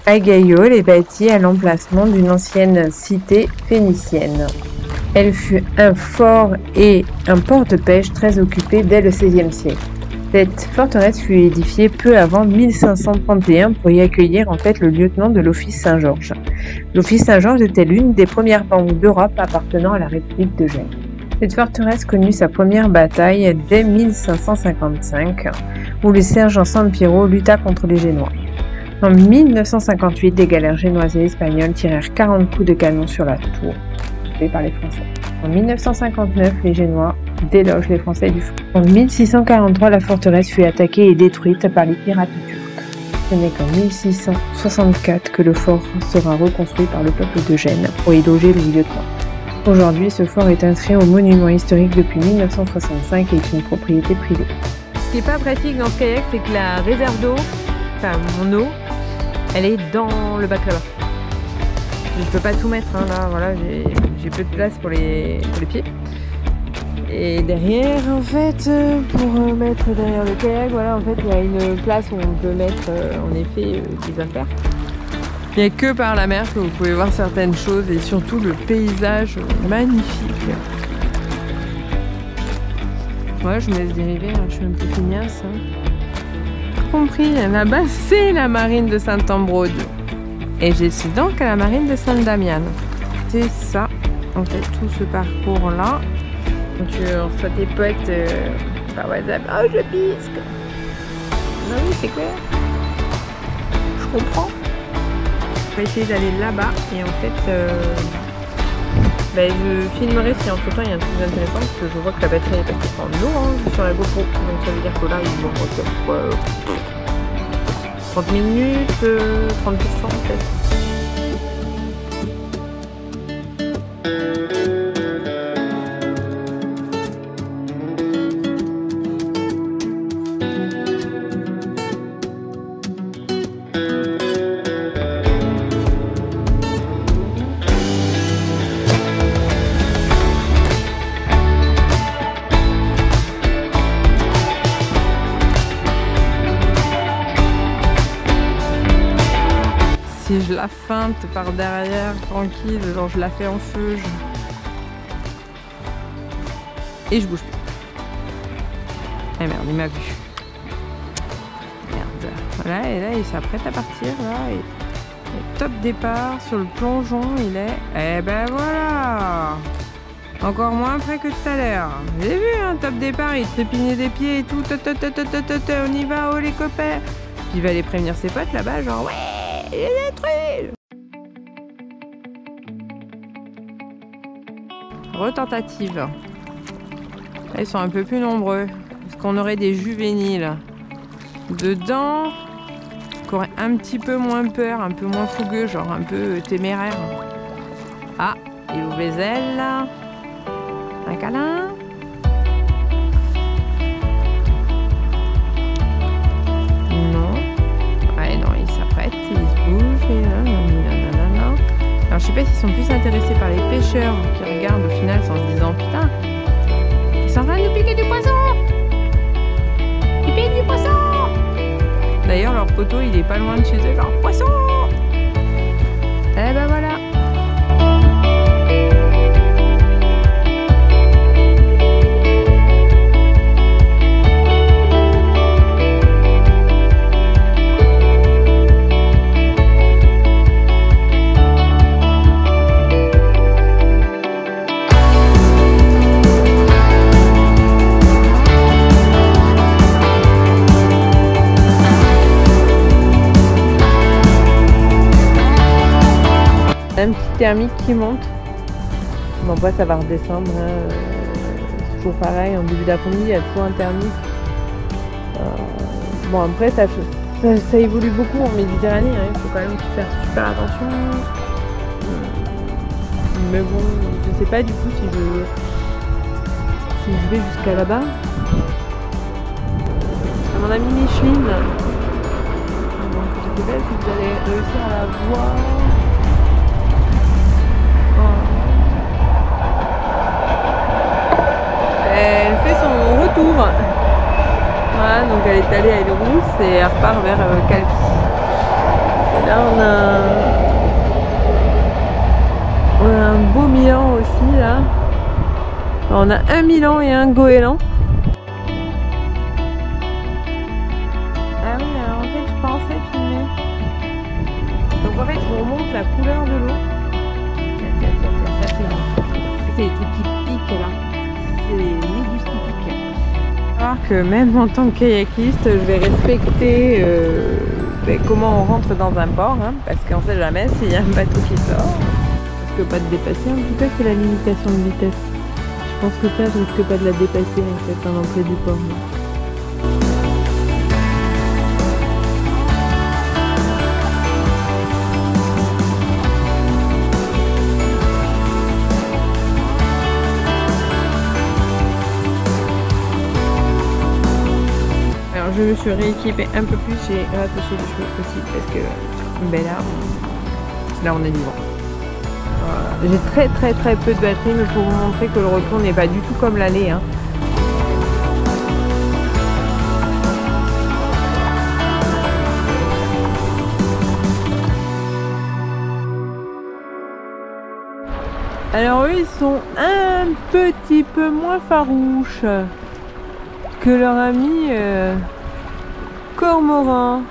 Agaiole est bâtie à l'emplacement d'une ancienne cité phénicienne. Elle fut un fort et un port de pêche très occupé dès le XVIe siècle. Cette forteresse fut édifiée peu avant 1531 pour y accueillir en fait le lieutenant de l'Office Saint-Georges. L'Office Saint-Georges était l'une des premières banques d'Europe appartenant à la République de Gênes. Cette forteresse connut sa première bataille dès 1555, où le sergent Sampiero lutta contre les Génois. En 1958, des galères génoises et espagnoles tirèrent 40 coups de canon sur la tour, occupée par les Français. En 1959, les Génois délogent les Français du front. En 1643, la forteresse fut attaquée et détruite par les pirates turcs. Ce n'est qu'en 1664 que le fort sera reconstruit par le peuple de Gênes pour y loger le lieutenant. Aujourd'hui, ce fort est inscrit au monument historique depuis 1965 et est une propriété privée. Ce qui n'est pas pratique dans ce kayak, c'est que la réserve d'eau, enfin mon eau, elle est dans le bac là-bas. Je peux pas tout mettre, hein, là, voilà, j'ai peu de place pour les pieds. Et derrière, en fait, pour mettre derrière le kayak, voilà, en fait, il y a une place où on peut mettre, en effet, des affaires. Il n'y a que par la mer que vous pouvez voir certaines choses et surtout le paysage magnifique. Ouais, je me laisse dériver, hein, je suis un peu feignasse. Hein. Compris, là-bas c'est la marine de Saint-Ambrode. Et je suis donc à la marine de Saint-Damian. C'est ça, en fait, tout ce parcours-là. Quand tu reçois tes potes par WhatsApp, oh je pisque. Non oui, c'est clair. Je comprends. On va essayer d'aller là-bas et en fait je filmerai si entre temps il y a un truc intéressant parce que je vois que la batterie est passée en eau hein, sur la GoPro, donc ça veut dire que là il me reste 30 minutes, 30% peut-être. Si je la feinte par derrière, tranquille, genre je la fais en feu, et je bouge plus. Eh merde, il m'a vu. Merde. Voilà, et là il s'apprête à partir, là, et top départ, sur le plongeon, il est... Eh ben voilà. Encore moins près que tout à l'heure. J'ai vu, hein, top départ, il trépignait des pieds et tout, on y va, oh les copains. Puis il va aller prévenir ses potes là-bas, genre ouais. Il est détruit. Retentative. Là, ils sont un peu plus nombreux. Est-ce qu'on aurait des juvéniles dedans qui auraient un petit peu moins peur, un peu moins fougueux, genre un peu téméraire. Ah, il ouvre les ailes. Un câlin. Alors je sais pas s'ils sont plus intéressés par les pêcheurs qui regardent au final sans se disant putain, ils sont en train de nous piquer du poisson. Ils piquent du poisson. D'ailleurs leur poteau il est pas loin de chez eux, genre poisson. Eh ben voilà. Un petit thermique qui monte. Bon, après ça va redescendre. Hein. C'est toujours pareil, en début d'après-midi, il y a toujours un thermique. Bon, après ça évolue beaucoup en Méditerranée. Hein. Il faut quand même faire super attention. Mais bon, je sais pas du coup si je vais jusqu'à là-bas. À mon ami Micheline. Donc je sais pas si vous allez réussir à la voir. Elle fait son retour. Voilà, donc elle est allée à Île-Rousse et elle repart vers Calvi. Là on a un beau Milan aussi là. On a un Milan et un goéland. Ah oui, alors en fait je pensais filmer. Donc en fait je vous remonte la couleur de l'eau. Tiens, ça c'est bon. C'est les trucs qui piquent là. C'est les méduses qui piquent. Alors que même en tant que kayakiste, je vais respecter comment on rentre dans un port, hein, parce qu'on sait jamais s'il y a un bateau qui sort. Je risque pas de dépasser, en tout cas c'est la limitation de vitesse. Je pense que ça, je risque pas de la dépasser en fait à l'entrée du port. Alors je me suis rééquipée un peu plus, j'ai rattaché les cheveux aussi parce que là on est libre. J'ai très peu de batterie, mais pour vous montrer que le retour n'est pas du tout comme l'aller. Hein. Alors eux, ils sont un petit peu moins farouches que leur ami cormoran.